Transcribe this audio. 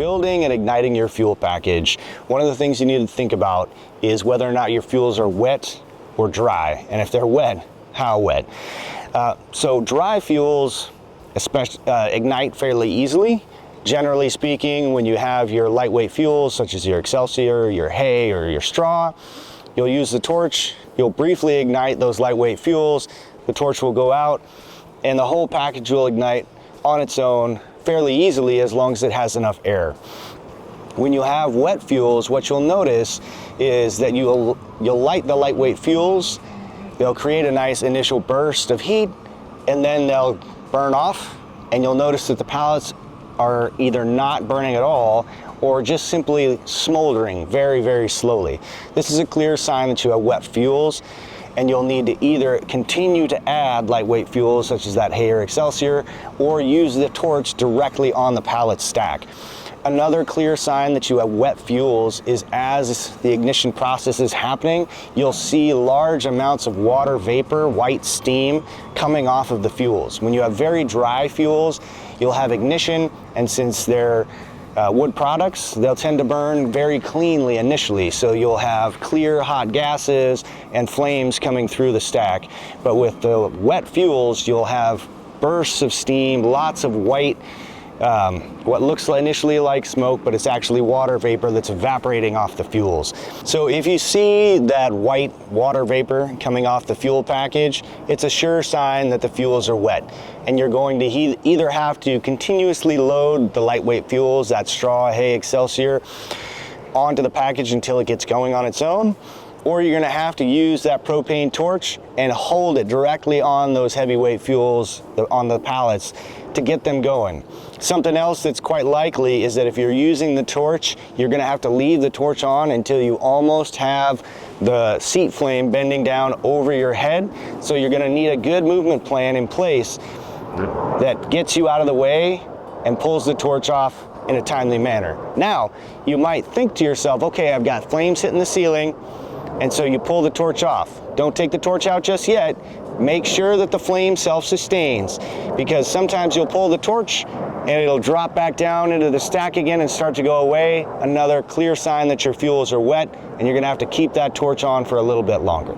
building and igniting your fuel package, one of the things you need to think about is whether or not your fuels are wet or dry, and if they're wet, how wet. So dry fuels ignite fairly easily. Generally speaking, when you have your lightweight fuels such as your Excelsior, your hay, or your straw, you'll use the torch, you'll briefly ignite those lightweight fuels, the torch will go out, and the whole package will ignite on its own fairly easily as long as it has enough air. When you have wet fuels, what you'll notice is that you'll light the lightweight fuels, they'll create a nice initial burst of heat, and then they'll burn off, and you'll notice that the pallets are either not burning at all or just simply smoldering very, very slowly. This is a clear sign that you have wet fuels, and you'll need to either continue to add lightweight fuels such as that hay or Excelsior, or use the torch directly on the pallet stack. Another clear sign that you have wet fuels is as the ignition process is happening, you'll see large amounts of water vapor, white steam, coming off of the fuels. When you have very dry fuels, you'll have ignition, and since they're wood products, they'll tend to burn very cleanly initially, so you'll have clear hot gases and flames coming through the stack. But with the wet fuels, you'll have bursts of steam, lots of white, what looks initially like smoke, but it's actually water vapor that's evaporating off the fuels. So if you see that white water vapor coming off the fuel package, it's a sure sign that the fuels are wet. And you're going to either have to continuously load the lightweight fuels, that straw, hay, Excelsior, onto the package until it gets going on its own, or you're going to have to use that propane torch and hold it directly on those heavyweight fuels on the pallets to get them going. Something else that's quite likely is that if you're using the torch, you're going to have to leave the torch on until you almost have the seat flame bending down over your head. So you're going to need a good movement plan in place that gets you out of the way and pulls the torch off in a timely manner. Now, you might think to yourself, okay, I've got flames hitting the ceiling, and so you pull the torch off. Don't take the torch out just yet. Make sure that the flame self-sustains, because sometimes you'll pull the torch and it'll drop back down into the stack again and start to go away. Another clear sign that your fuels are wet, and you're gonna have to keep that torch on for a little bit longer.